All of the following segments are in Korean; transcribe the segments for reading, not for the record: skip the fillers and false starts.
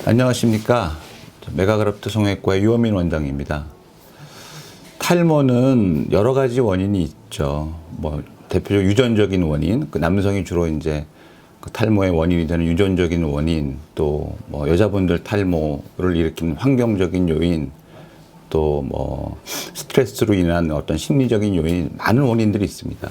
안녕하십니까. 메가그раф트 성형외과의 유원민 원장입니다. 탈모는 여러 가지 원인이 있죠. 대표적으로 유전적인 원인, 남성이 주로 이제 탈모의 원인이 되는 유전적인 원인, 또 여자분들 탈모를 일으키는 환경적인 요인, 또 스트레스로 인한 어떤 심리적인 요인, 많은 원인들이 있습니다.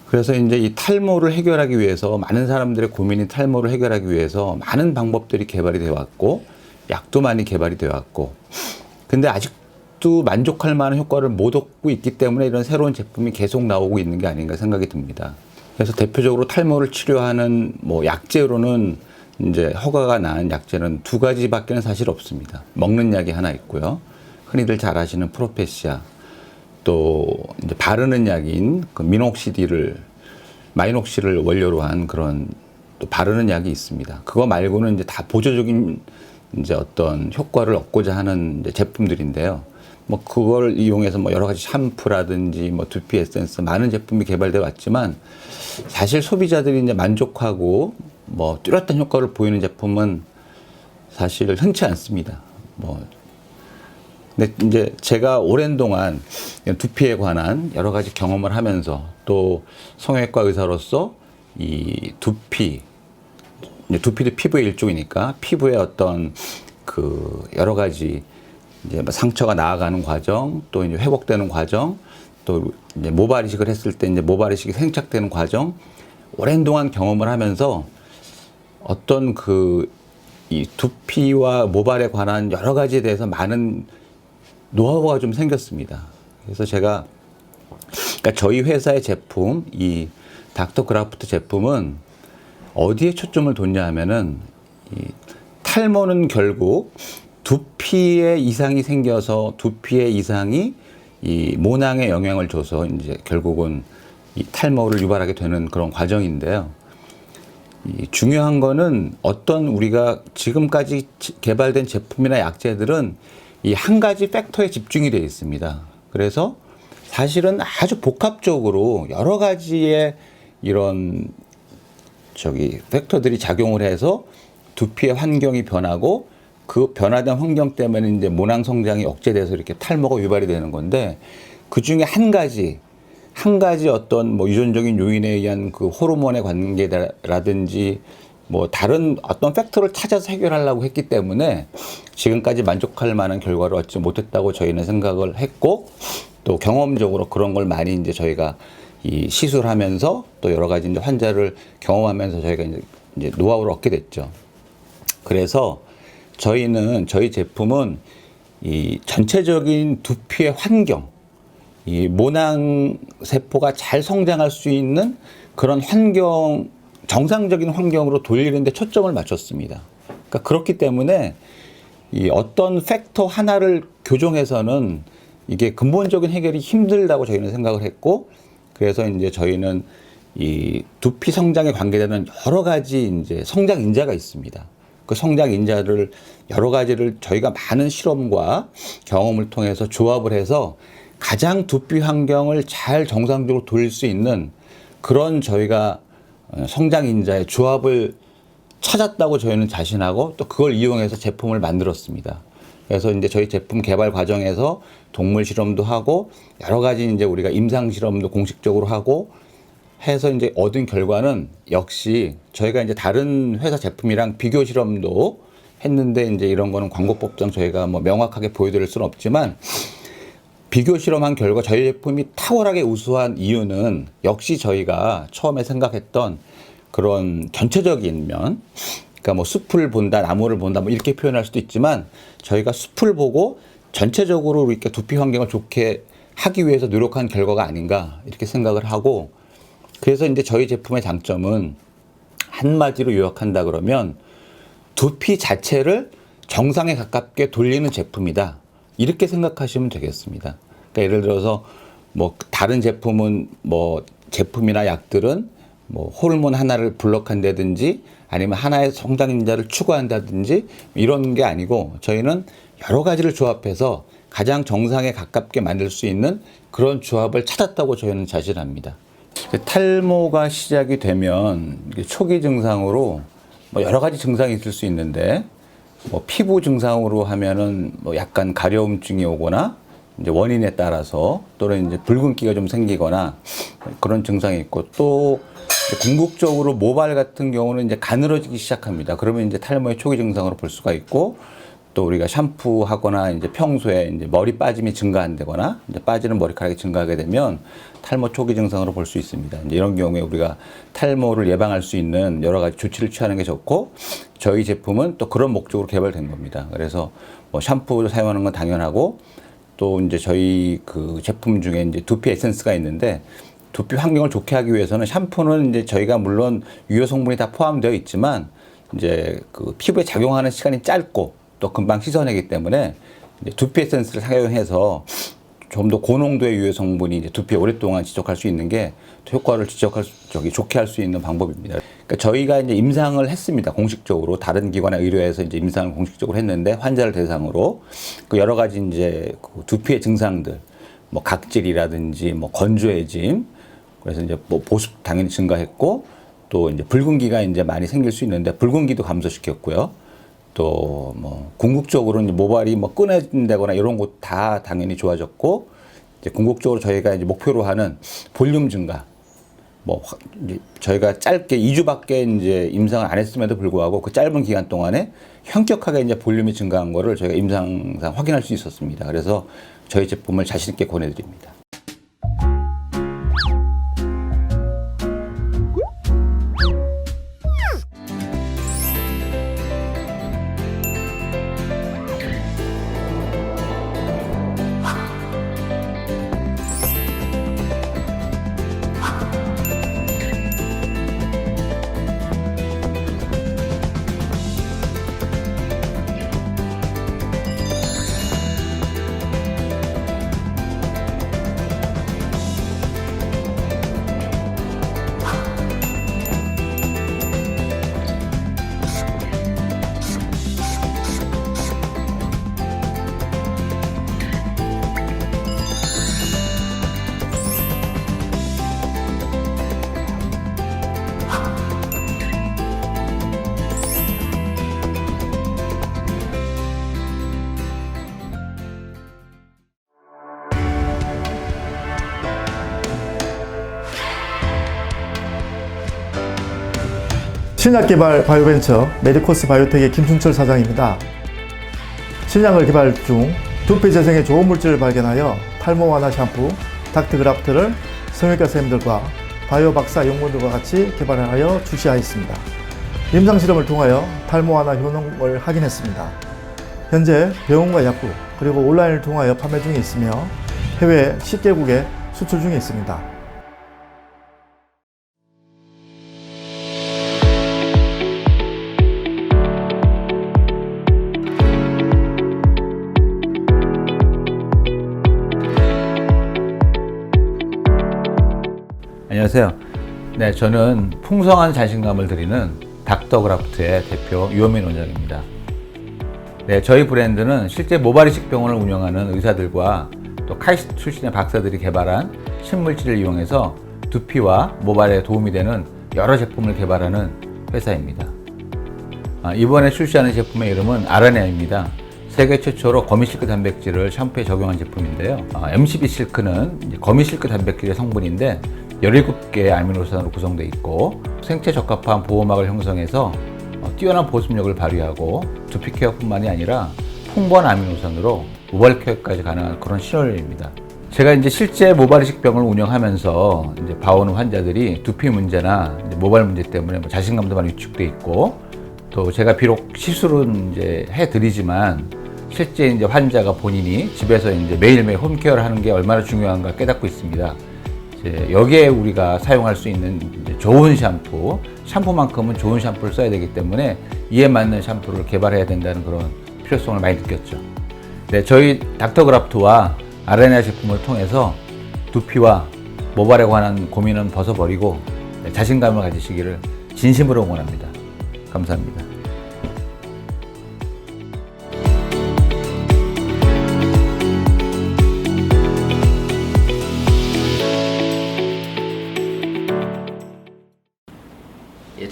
그래서 이제 이 탈모를 해결하기 위해서, 많은 사람들의 고민인 탈모를 해결하기 위해서 많은 방법들이 개발이 되어 왔고, 약도 많이 개발이 되어 왔고, 근데 아직도 만족할 만한 효과를 못 얻고 있기 때문에 이런 새로운 제품이 계속 나오고 있는 게 아닌가 생각이 듭니다. 그래서 대표적으로 탈모를 치료하는 약제로는 이제 허가가 난 약제는 두 가지밖에는 사실 없습니다. 먹는 약이 하나 있고요. 흔히들 잘 아시는 프로페시아, 또 이제 바르는 약인 그 마이녹시딜을 원료로 한 그런 또 바르는 약이 있습니다. 그거 말고는 이제 다 보조적인 이제 어떤 효과를 얻고자 하는 이제 제품들인데요. 그걸 이용해서 여러 가지 샴푸라든지 두피 에센스 많은 제품이 개발되어 왔지만, 사실 소비자들이 이제 만족하고 뚜렷한 효과를 보이는 제품은 사실 흔치 않습니다. 근데 이제 제가 오랜 동안 두피에 관한 여러 가지 경험을 하면서, 또 성형외과 의사로서 이 두피도 피부의 일종이니까 피부의 어떤 여러 가지 이제 상처가 나아가는 과정, 또 이제 회복되는 과정, 또 이제 모발 이식을 했을 때 이제 모발 이식이 생착되는 과정, 오랜 동안 경험을 하면서 어떤 이 두피와 모발에 관한 여러 가지에 대해서 많은 노하우가 좀 생겼습니다. 그래서 그러니까 저희 회사의 제품, 이 닥터그라프트 제품은 어디에 초점을 뒀냐 하면은, 이 탈모는 결국 두피에 이상이 생겨서 두피의 이상이 이 모낭에 영향을 줘서 이제 결국은 이 탈모를 유발하게 되는 그런 과정인데요. 이 중요한 거는 우리가 지금까지 개발된 제품이나 약제들은 이 한 가지 팩터에 집중이 되어 있습니다. 그래서 사실은 아주 복합적으로 여러 가지의 이런 팩터들이 작용을 해서 두피의 환경이 변하고, 그 변화된 환경 때문에 이제 모낭 성장이 억제돼서 이렇게 탈모가 유발이 되는 건데, 그 중에 한 가지 어떤 유전적인 요인에 의한 그 호르몬의 관계라든지 다른 어떤 팩터를 찾아서 해결하려고 했기 때문에 지금까지 만족할 만한 결과를 얻지 못했다고 저희는 생각을 했고, 또 경험적으로 그런 걸 많이 이제 저희가 이 시술하면서 또 여러 가지 이제 환자를 경험하면서 저희가 이제 노하우를 얻게 됐죠. 그래서 저희 제품은 이 전체적인 두피의 환경, 이 모낭 세포가 잘 성장할 수 있는 그런 정상적인 환경으로 돌리는 데 초점을 맞췄습니다. 그러니까 그렇기 때문에 이 어떤 팩터 하나를 교정해서는 이게 근본적인 해결이 힘들다고 저희는 생각을 했고, 그래서 이제 저희는 이 두피 성장에 관계되는 여러 가지 이제 성장 인자가 있습니다. 그 성장 인자를 여러 가지를 저희가 많은 실험과 경험을 통해서 조합을 해서 가장 두피 환경을 잘 정상적으로 돌릴 수 있는 그런 저희가 성장 인자의 조합을 찾았다고 저희는 자신하고, 또 그걸 이용해서 제품을 만들었습니다. 그래서 이제 저희 제품 개발 과정에서 동물 실험도 하고, 여러 가지 이제 우리가 임상 실험도 공식적으로 하고 해서 이제 얻은 결과는, 역시 저희가 이제 다른 회사 제품이랑 비교 실험도 했는데, 이제 이런 거는 광고법상 저희가 명확하게 보여드릴 수는 없지만, 비교 실험한 결과 저희 제품이 탁월하게 우수한 이유는 역시 저희가 처음에 생각했던 그런 전체적인 면, 그러니까 숲을 본다, 나무를 본다, 이렇게 표현할 수도 있지만, 저희가 숲을 보고 전체적으로 이렇게 두피 환경을 좋게 하기 위해서 노력한 결과가 아닌가 이렇게 생각을 하고, 그래서 이제 저희 제품의 장점은 한마디로 요약한다 그러면 두피 자체를 정상에 가깝게 돌리는 제품이다, 이렇게 생각하시면 되겠습니다. 그러니까 예를 들어서 다른 제품은 제품이나 약들은 호르몬 하나를 블록한다든지 아니면 하나의 성장 인자를 추구한다든지 이런 게 아니고, 저희는 여러 가지를 조합해서 가장 정상에 가깝게 만들 수 있는 그런 조합을 찾았다고 저희는 자신합니다. 탈모가 시작이 되면 초기 증상으로 여러 가지 증상이 있을 수 있는데, 뭐 피부 증상으로 하면은 뭐 약간 가려움증이 오거나 이제 원인에 따라서 또는 이제 붉은기가 좀 생기거나 그런 증상이 있고 또 궁극적으로 모발 같은 경우는 이제 가늘어지기 시작합니다. 그러면 이제 탈모의 초기 증상으로 볼 수가 있고 또 우리가 샴푸하거나 이제 평소에 이제 머리 빠짐이 증가한다거나 이제 빠지는 머리카락이 증가하게 되면 탈모 초기 증상으로 볼 수 있습니다. 이제 이런 경우에 우리가 탈모를 예방할 수 있는 여러 가지 조치를 취하는 게 좋고 저희 제품은 또 그런 목적으로 개발된 겁니다. 그래서 뭐 샴푸를 사용하는 건 당연하고 또 이제 저희 그 제품 중에 이제 두피 에센스가 있는데 두피 환경을 좋게 하기 위해서는 샴푸는 이제 저희가 물론 유효 성분이 다 포함되어 있지만 이제 그 피부에 작용하는 시간이 짧고 또 금방 씻어내기 때문에 이제 두피 에센스를 사용해서 좀 더 고농도의 유해 성분이 이제 두피에 오랫동안 지속할 수 있는 게 효과를 좋게 할 수 있는 방법입니다. 그러니까 저희가 이제 임상을 했습니다. 공식적으로 다른 기관에 의뢰해서 이제 임상을 공식적으로 했는데 환자를 대상으로 그 여러 가지 이제 그 두피의 증상들, 뭐 각질이라든지 뭐 건조해짐, 그래서 이제 뭐 보습 당연히 증가했고 또 이제 붉은기가 이제 많이 생길 수 있는데 붉은기도 감소시켰고요. 또 뭐 궁극적으로 이제 모발이 뭐 끊어진다거나 이런 것 다 당연히 좋아졌고 이제 궁극적으로 저희가 이제 목표로 하는 볼륨 증가 뭐 이제 저희가 짧게 2주밖에 이제 임상을 안 했음에도 불구하고 그 짧은 기간 동안에 현격하게 이제 볼륨이 증가한 거를 저희가 임상상 확인할 수 있었습니다. 그래서 저희 제품을 자신 있게 권해드립니다. 신약개발 바이오벤처 메디코스 바이오텍의 김순철 사장입니다. 신약을 개발 중 두피 재생에 좋은 물질을 발견하여 탈모 완화 샴푸, 닥터그라프트를 성형외과 선생님들과 바이오 박사 연구원들과 같이 개발하여 출시하였습니다. 임상실험을 통하여 탈모 완화 효능을 확인했습니다. 현재 병원과 약국 그리고 온라인을 통하여 판매 중에 있으며 해외 10개국에 수출 중에 있습니다. 안녕하세요. 네, 저는 풍성한 자신감을 드리는 닥터그라프트의 대표 유원민 원장입니다. 네, 저희 브랜드는 실제 모발이식 병원을 운영하는 의사들과 또 카이스트 출신의 박사들이 개발한 신물질을 이용해서 두피와 모발에 도움이 되는 여러 제품을 개발하는 회사입니다. 이번에 출시하는 제품의 이름은 아라네아입니다. 세계 최초로 거미실크 단백질을 샴푸에 적용한 제품인데요. MCB 실크는 거미실크 단백질의 성분인데 17개의 아미노산으로 구성되어 있고 생체 적합한 보호막을 형성해서 뛰어난 보습력을 발휘하고 두피 케어뿐만이 아니라 풍부한 아미노산으로 모발 케어까지 가능한 그런 신원입니다. 제가 이제 실제 모발이식 병을 운영하면서 이제 봐오는 환자들이 두피 문제나 이제 모발 문제 때문에 뭐 자신감도 많이 위축돼 있고 또 제가 비록 시술은 이제 해드리지만 실제 이제 환자가 본인이 집에서 이제 매일매일 홈케어를 하는 게 얼마나 중요한가 깨닫고 있습니다. 여기에 우리가 사용할 수 있는 좋은 샴푸만큼은 좋은 샴푸를 써야 되기 때문에 이에 맞는 샴푸를 개발해야 된다는 그런 필요성을 많이 느꼈죠. 네, 저희 닥터그라프트와 아라네아 제품을 통해서 두피와 모발에 관한 고민은 벗어버리고 자신감을 가지시기를 진심으로 응원합니다. 감사합니다.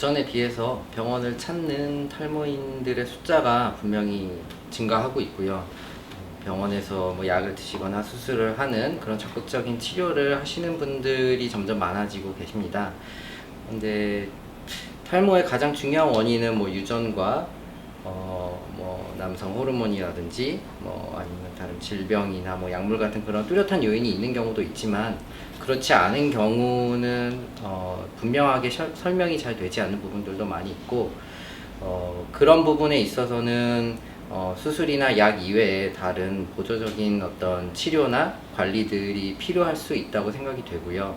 예전에 비해서 병원을 찾는 탈모인들의 숫자가 분명히 증가하고 있고요. 병원에서 뭐 약을 드시거나 수술을 하는 그런 적극적인 치료를 하시는 분들이 점점 많아지고 계십니다. 근데 탈모의 가장 중요한 원인은 뭐 유전과 뭐 남성 호르몬이라든지 뭐 아니면 다른 질병이나 뭐 약물 같은 그런 뚜렷한 요인이 있는 경우도 있지만, 그렇지 않은 경우는 분명하게 설명이 잘 되지 않는 부분들도 많이 있고, 그런 부분에 있어서는 수술이나 약 이외에 다른 보조적인 어떤 치료나 관리들이 필요할 수 있다고 생각이 되고요.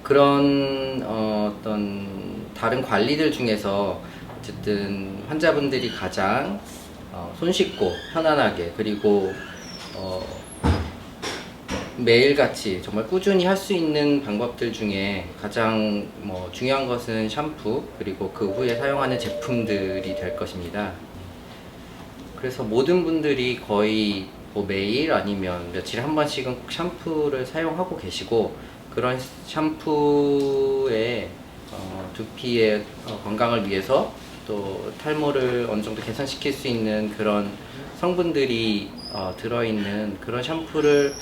그런 어떤 다른 관리들 중에서 어쨌든 환자분들이 가장 손쉽고 편안하게, 그리고 매일같이 정말 꾸준히 할 수 있는 방법들 중에 가장 중요한 것은 샴푸, 그리고 그 후에 사용하는 제품들이 될 것입니다. 그래서 모든 분들이 거의 뭐 매일 아니면 며칠에 한 번씩은 꼭 샴푸를 사용하고 계시고, 그런 샴푸에 두피의 건강을 위해서 또 탈모를 어느 정도 개선시킬 수 있는 그런 성분들이 들어있는 그런 샴푸를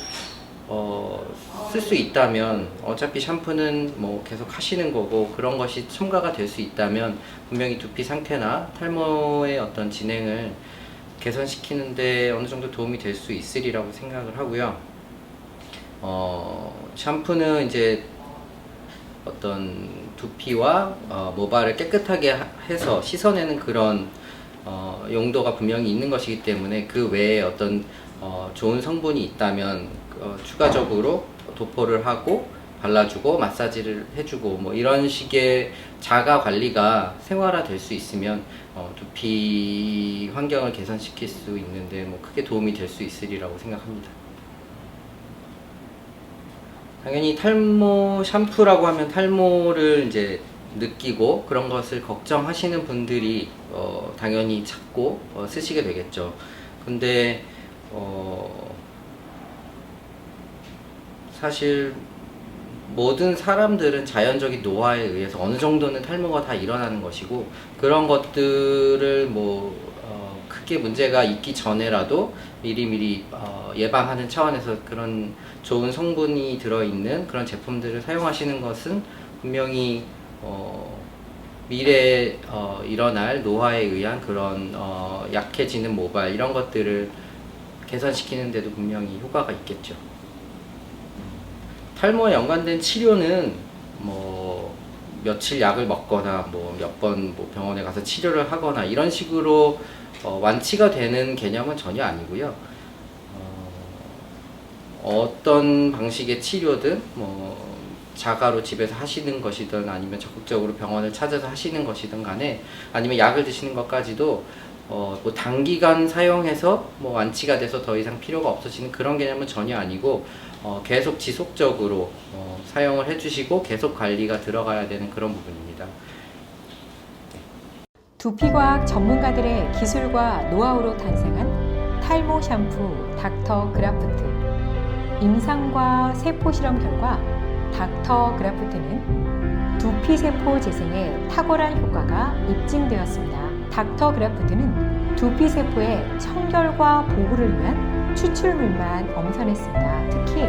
쓸 수 있다면, 어차피 샴푸는 뭐 계속 하시는 거고, 그런 것이 첨가가 될 수 있다면 분명히 두피 상태나 탈모의 어떤 진행을 개선시키는데 어느 정도 도움이 될 수 있으리라고 생각을 하고요. 샴푸는 이제 어떤 두피와 모발을 깨끗하게 해서 씻어내는 그런 용도가 분명히 있는 것이기 때문에, 그 외에 어떤 좋은 성분이 있다면 추가적으로 도포를 하고 발라주고 마사지를 해주고 뭐 이런 식의 자가 관리가 생활화 될 수 있으면 두피 환경을 개선시킬 수 있는데 뭐 크게 도움이 될 수 있으리라고 생각합니다. 당연히 탈모 샴푸라고 하면 탈모를 이제 느끼고 그런 것을 걱정하시는 분들이 당연히 찾고 쓰시게 되겠죠. 근데 사실 모든 사람들은 자연적인 노화에 의해서 어느 정도는 탈모가 다 일어나는 것이고, 그런 것들을 뭐 크게 문제가 있기 전에라도 미리미리 예방하는 차원에서 그런 좋은 성분이 들어있는 그런 제품들을 사용하시는 것은 분명히 미래에 일어날 노화에 의한 그런 약해지는 모발 이런 것들을 개선시키는 데도 분명히 효과가 있겠죠. 탈모에 연관된 치료는 뭐 며칠 약을 먹거나 뭐 몇 번 뭐 병원에 가서 치료를 하거나 이런 식으로 완치가 되는 개념은 전혀 아니고요. 어떤 방식의 치료든 뭐 자가로 집에서 하시는 것이든 아니면 적극적으로 병원을 찾아서 하시는 것이든 간에, 아니면 약을 드시는 것까지도 뭐 단기간 사용해서 뭐 완치가 돼서 더 이상 필요가 없어지는 그런 개념은 전혀 아니고, 계속 지속적으로 사용을 해주시고 계속 관리가 들어가야 되는 그런 부분입니다. 두피과학 전문가들의 기술과 노하우로 탄생한 탈모 샴푸 닥터 그라프트. 임상과 세포 실험 결과 닥터 그라프트는 두피세포 재생에 탁월한 효과가 입증되었습니다. 닥터 그라프트는 두피세포의 청결과 보호를 위한 추출물만 엄선했습니다. 특히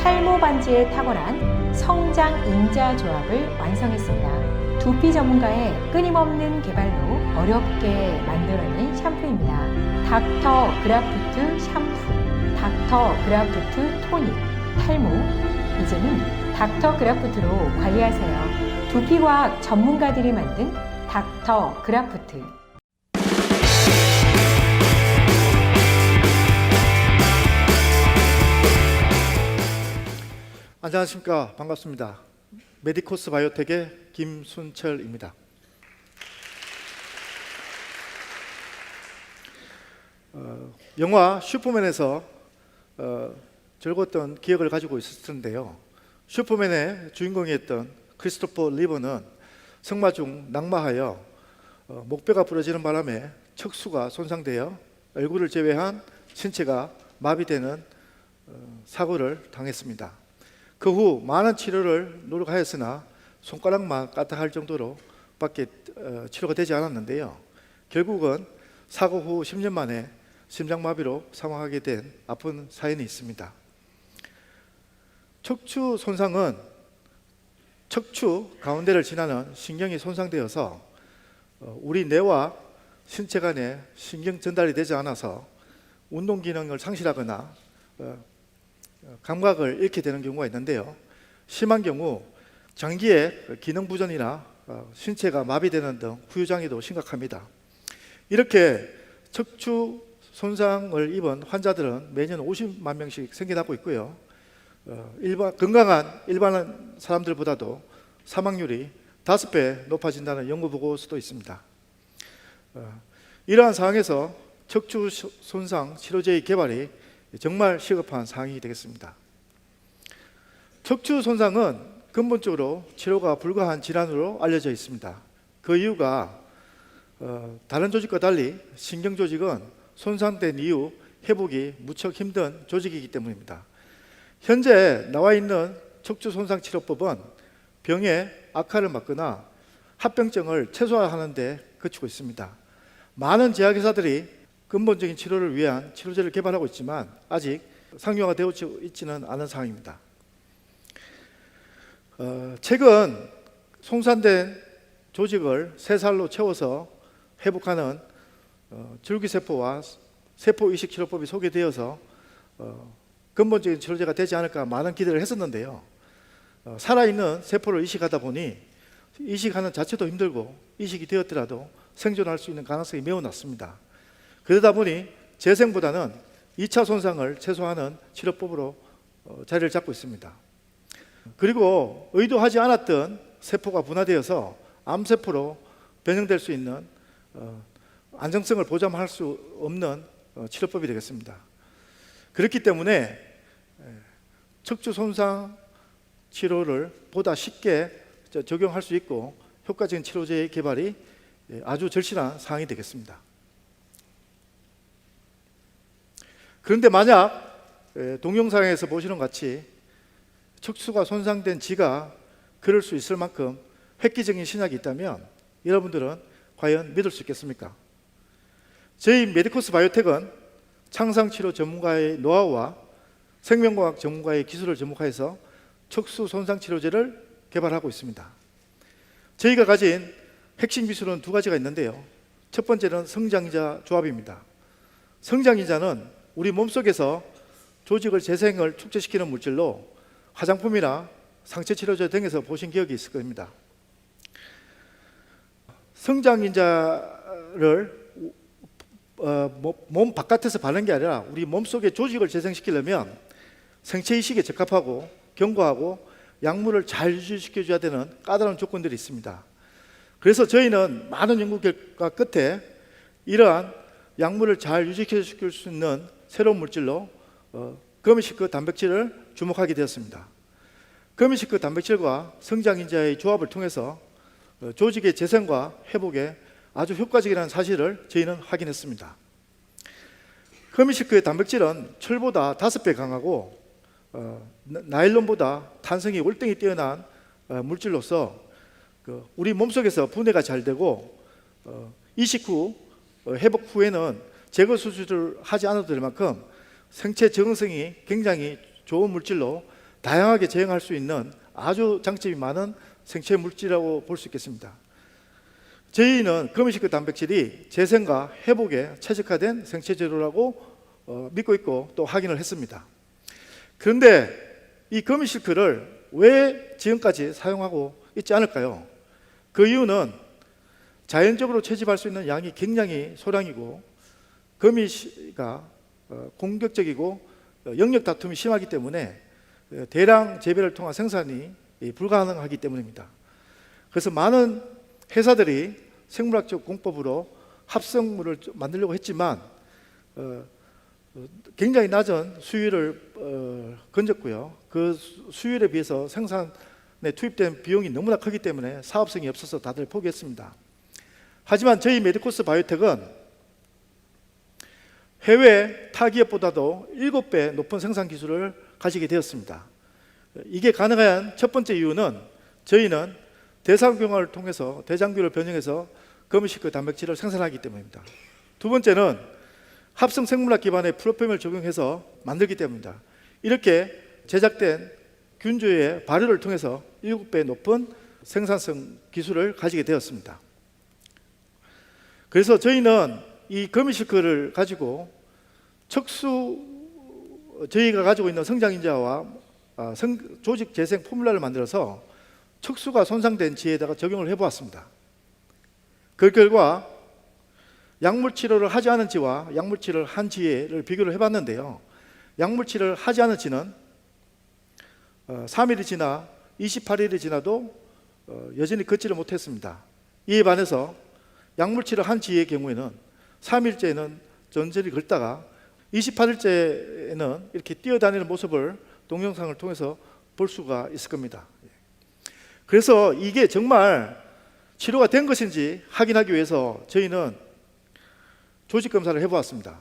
탈모 반지에 탁월한 성장 인자 조합을 완성했습니다. 두피 전문가의 끊임없는 개발로 어렵게 만들어낸 샴푸입니다. 닥터 그라프트 샴푸, 닥터 그라프트 토닉, 탈모, 이제는 닥터 그라프트로 관리하세요. 두피과학 전문가들이 만든 닥터 그라프트. 안녕하십니까. 반갑습니다. 메디코스 바이오텍의 김순철입니다. 영화 슈퍼맨에서 즐거웠던 기억을 가지고 있을 텐데요. 슈퍼맨의 주인공이었던 크리스토퍼 리버는 승마 중 낙마하여 목뼈가 부러지는 바람에 척수가 손상되어 얼굴을 제외한 신체가 마비되는 사고를 당했습니다. 그 후 많은 치료를 노력하였으나 손가락만 까딱할 정도로 밖에 치료가 되지 않았는데요. 결국은 사고 후 10년 만에 심장마비로 사망하게 된 아픈 사연이 있습니다. 척추 손상은 척추 가운데를 지나는 신경이 손상되어서 우리 뇌와 신체 간에 신경 전달이 되지 않아서 운동 기능을 상실하거나 감각을 잃게 되는 경우가 있는데요. 심한 경우 장기의 기능 부전이나 신체가 마비되는 등 후유장애도 심각합니다. 이렇게 척추 손상을 입은 환자들은 매년 50만 명씩 생겨나고 있고요. 건강한 일반 사람들보다도 사망률이 5배 높아진다는 연구 보고서도 있습니다. 이러한 상황에서 척추 손상 치료제의 개발이 정말 시급한 사항이 되겠습니다. 척추 손상은 근본적으로 치료가 불가한 질환으로 알려져 있습니다. 그 이유가 다른 조직과 달리 신경 조직은 손상된 이후 회복이 무척 힘든 조직이기 때문입니다. 현재 나와 있는 척추 손상 치료법은 병의 악화를 막거나 합병증을 최소화하는 데 그치고 있습니다. 많은 제약회사들이 근본적인 치료를 위한 치료제를 개발하고 있지만 아직 상용화되어 있지는 않은 상황입니다. 최근 손상된 조직을 새살로 채워서 회복하는 줄기세포와 세포이식 치료법이 소개되어서 근본적인 치료제가 되지 않을까 많은 기대를 했었는데요. 살아있는 세포를 이식하다 보니 이식하는 자체도 힘들고 이식이 되었더라도 생존할 수 있는 가능성이 매우 낮습니다. 그러다 보니 재생보다는 2차 손상을 최소화하는 치료법으로 자리를 잡고 있습니다. 그리고 의도하지 않았던 세포가 분화되어서 암세포로 변형될 수 있는 안정성을 보장할 수 없는 치료법이 되겠습니다. 그렇기 때문에 척추 손상 치료를 보다 쉽게 적용할 수 있고 효과적인 치료제의 개발이 아주 절실한 사항이 되겠습니다. 그런데 만약 동영상에서 보시는 것 같이 척추가 손상된 지가 그럴 수 있을 만큼 획기적인 신약이 있다면 여러분들은 과연 믿을 수 있겠습니까? 저희 메디코스 바이오텍은 창상치료 전문가의 노하우와 생명과학 전문가의 기술을 접목해서 척추 손상 치료제를 개발하고 있습니다. 저희가 가진 핵심 기술은 두 가지가 있는데요. 첫 번째는 성장인자 조합입니다. 성장인자는 우리 몸속에서 조직을 재생을 촉진시키는 물질로 화장품이나 상처 치료제 등에서 보신 기억이 있을 겁니다. 성장인자를 몸 바깥에서 바르는 게 아니라 우리 몸속의 조직을 재생시키려면 생체 이식에 적합하고 견고하고 약물을 잘 유지시켜줘야 되는 까다로운 조건들이 있습니다. 그래서 저희는 많은 연구 결과 끝에 이러한 약물을 잘 유지시킬 수 있는 새로운 물질로 거미시크 단백질을 주목하게 되었습니다. 거미시크 단백질과 성장인자의 조합을 통해서 조직의 재생과 회복에 아주 효과적이라는 사실을 저희는 확인했습니다. 거미시크의 단백질은 철보다 5배 강하고 나일론보다 탄성이 월등히 뛰어난 물질로서 우리 몸속에서 분해가 잘 되고 이식 후 회복 후에는 제거 수술을 하지 않아도 될 만큼 생체 적응성이 굉장히 좋은 물질로 다양하게 제형할 수 있는 아주 장점이 많은 생체 물질이라고 볼 수 있겠습니다. 저희는 거미시크 단백질이 재생과 회복에 최적화된 생체 재료라고 믿고 있고 또 확인을 했습니다. 그런데 이 거미시크를 왜 지금까지 사용하고 있지 않을까요? 그 이유는 자연적으로 채집할 수 있는 양이 굉장히 소량이고 거미가 공격적이고 영역 다툼이 심하기 때문에 대량 재배를 통한 생산이 불가능하기 때문입니다. 그래서 많은 회사들이 생물학적 공법으로 합성물을 만들려고 했지만 굉장히 낮은 수율을 건졌고요. 그 수율에 비해서 생산에 투입된 비용이 너무나 크기 때문에 사업성이 없어서 다들 포기했습니다. 하지만 저희 메디코스 바이오텍은 해외 타 기업보다도 7배 높은 생산 기술을 가지게 되었습니다. 이게 가능한 첫 번째 이유는 저희는 대상균형을 통해서 대장균을 변형해서 거미실크 단백질을 생산하기 때문입니다. 두 번째는 합성 생물학 기반의 프로페임을 적용해서 만들기 때문입니다. 이렇게 제작된 균주의 발효를 통해서 7배 높은 생산성 기술을 가지게 되었습니다. 그래서 저희는 이 거미실크를 가지고 저희가 가지고 있는 성장인자와 조직 재생 포뮬라를 만들어서 척수가 손상된 지에다가 적용을 해보았습니다. 그 결과 약물 치료를 하지 않은 지와 약물 치료를 한 지를 비교를 해봤는데요. 약물 치료를 하지 않은 지는 3일이 지나 28일이 지나도 여전히 걷지를 못했습니다. 이에 반해서 약물 치료 한 지의 경우에는 3일째는 전절히 걷다가 28일째에는 이렇게 뛰어다니는 모습을 동영상을 통해서 볼 수가 있을 겁니다. 그래서 이게 정말 치료가 된 것인지 확인하기 위해서 저희는 조직검사를 해보았습니다.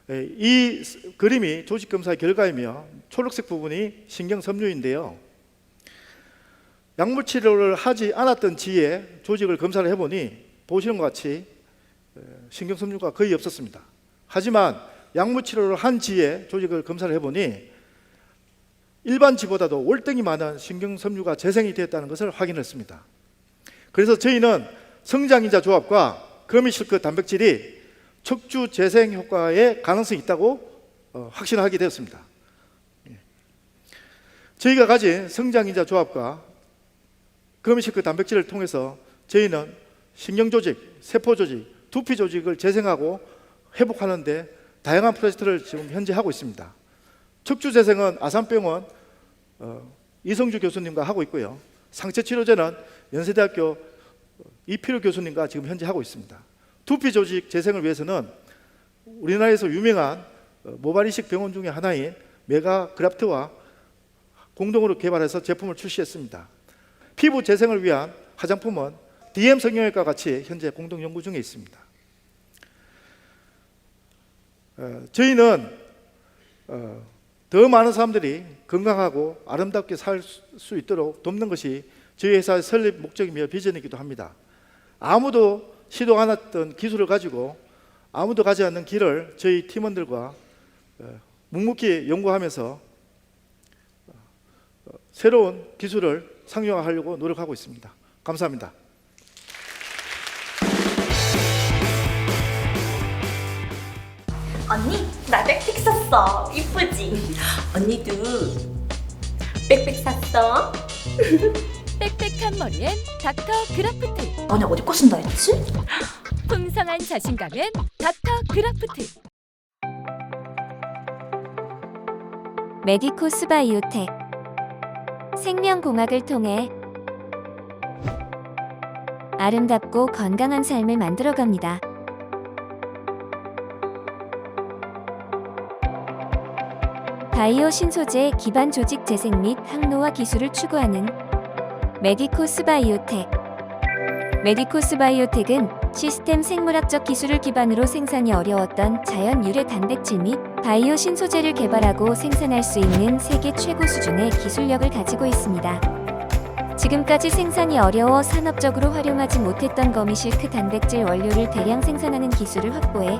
이 그림이 조직검사의 결과이며 초록색 부분이 신경섬유인데요. 약물 치료를 하지 않았던 지에 조직을 검사를 해보니 보시는 것 같이 신경섬유가 거의 없었습니다. 하지만 약물 치료를 한 지에 조직을 검사를 해보니 일반 지보다도 월등히 많은 신경섬유가 재생이 되었다는 것을 확인했습니다. 그래서 저희는 성장인자 조합과 거미실크 단백질이 척추 재생 효과에 가능성이 있다고 확신하게 되었습니다. 저희가 가진 성장인자 조합과 거미실크 단백질을 통해서 저희는 신경조직, 세포조직, 두피조직을 재생하고 회복하는 데 다양한 프로젝트를 지금 현재 하고 있습니다. 척추 재생은 아산병원 이성주 교수님과 하고 있고요. 상체치료제는 연세대학교 이필우 교수님과 지금 현재 하고 있습니다. 두피조직 재생을 위해서는 우리나라에서 유명한 모발이식 병원 중에 하나인 메가그라프트와 공동으로 개발해서 제품을 출시했습니다. 피부 재생을 위한 화장품은 DM 성형외과 같이 현재 공동 연구 중에 있습니다. 저희는 더 많은 사람들이 건강하고 아름답게 살 수 있도록 돕는 것이 저희 회사의 설립 목적이며 비전이기도 합니다. 아무도 시도 안 했던 기술을 가지고 아무도 가지 않는 길을 저희 팀원들과 묵묵히 연구하면서 새로운 기술을 상용화하려고 노력하고 있습니다. 감사합니다. 언니, 나 백팩 샀어. 이쁘지? 언니도 백팩 샀어? 빽빽한 머리엔 닥터 그라프트, 너네 어디 거 쓴다 했지? 풍성한 자신감엔 닥터 그라프트. 메디코스 바이오텍 생명공학을 통해 아름답고 건강한 삶을 만들어갑니다. 바이오 신소재 기반 조직 재생 및 항노화 기술을 추구하는 메디코스 바이오텍. 메디코스 바이오텍은 시스템 생물학적 기술을 기반으로 생산이 어려웠던 자연 유래 단백질 및 바이오 신소재를 개발하고 생산할 수 있는 세계 최고 수준의 기술력을 가지고 있습니다. 지금까지 생산이 어려워 산업적으로 활용하지 못했던 거미실크 단백질 원료를 대량 생산하는 기술을 확보해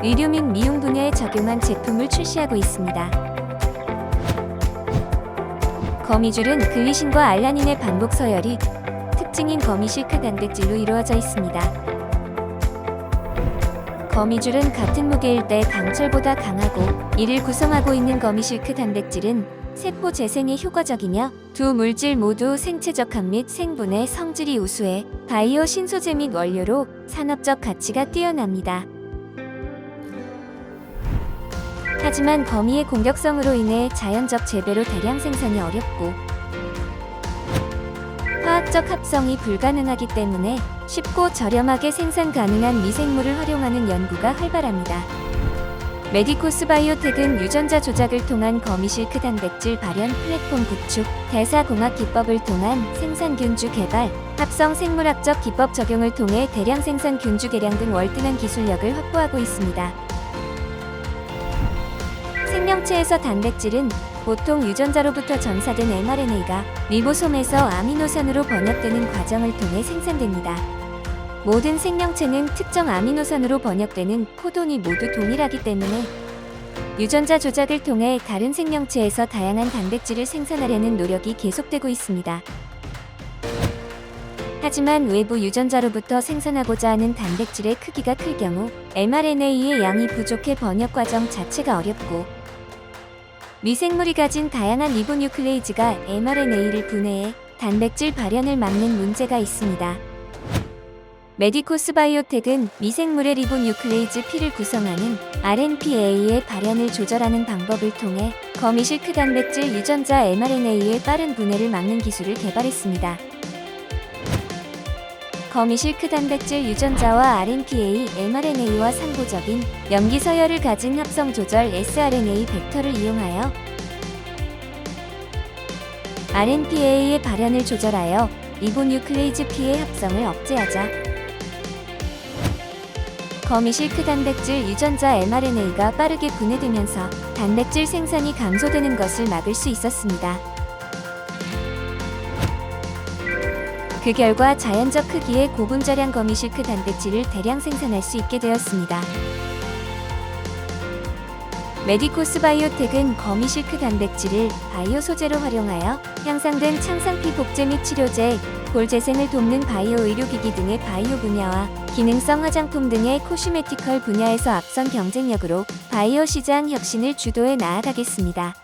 의료 및 미용 분야에 적용한 제품을 출시하고 있습니다. 거미줄은 글리신과 알라닌의 반복 서열이 특징인 거미실크 단백질로 이루어져 있습니다. 거미줄은 같은 무게일 때 강철보다 강하고 이를 구성하고 있는 거미실크 단백질은 세포 재생에 효과적이며 두 물질 모두 생체적합 및 생분해 성질이 우수해 바이오 신소재 및 원료로 산업적 가치가 뛰어납니다. 하지만 거미의 공격성으로 인해 자연적 재배로 대량 생산이 어렵고 화학적 합성이 불가능하기 때문에 쉽고 저렴하게 생산 가능한 미생물을 활용하는 연구가 활발합니다. 메디코스 바이오텍은 유전자 조작을 통한 거미실크 단백질 발현 플랫폼 구축, 대사공학 기법을 통한 생산 균주 개발, 합성 생물학적 기법 적용을 통해 대량 생산 균주 개량 등 월등한 기술력을 확보하고 있습니다. 생명체에서 단백질은 보통 유전자로부터 전사된 mRNA가 리보솜에서 아미노산으로 번역되는 과정을 통해 생산됩니다. 모든 생명체는 특정 아미노산으로 번역되는 코돈이 모두 동일하기 때문에 유전자 조작을 통해 다른 생명체에서 다양한 단백질을 생산하려는 노력이 계속되고 있습니다. 하지만 외부 유전자로부터 생산하고자 하는 단백질의 크기가 클 경우 mRNA의 양이 부족해 번역 과정 자체가 어렵고, 미생물이 가진 다양한 리보뉴클레이즈가 mRNA를 분해해 단백질 발현을 막는 문제가 있습니다. 메디코스 바이오텍은 미생물의 리보뉴클레이즈 P를 구성하는 RNPA의 발현을 조절하는 방법을 통해 거미실크 단백질 유전자 mRNA의 빠른 분해를 막는 기술을 개발했습니다. 거미실크 단백질 유전자와 RNPA, mRNA와 상호적인 염기 서열을 가진 합성 조절 sRNA 벡터를 이용하여 RNPA의 발현을 조절하여 리보뉴클레이즈 P의 합성을 억제하자 거미실크 단백질 유전자 mRNA가 빠르게 분해되면서 단백질 생산이 감소되는 것을 막을 수 있었습니다. 그 결과 자연적 크기의 고분자량 거미실크 단백질을 대량 생산할 수 있게 되었습니다. 메디코스 바이오텍은 거미실크 단백질을 바이오 소재로 활용하여 향상된 창상피 복제 및 치료제, 볼 재생을 돕는 바이오 의료기기 등의 바이오 분야와 기능성 화장품 등의 코스메티컬 분야에서 앞선 경쟁력으로 바이오 시장 혁신을 주도해 나아가겠습니다.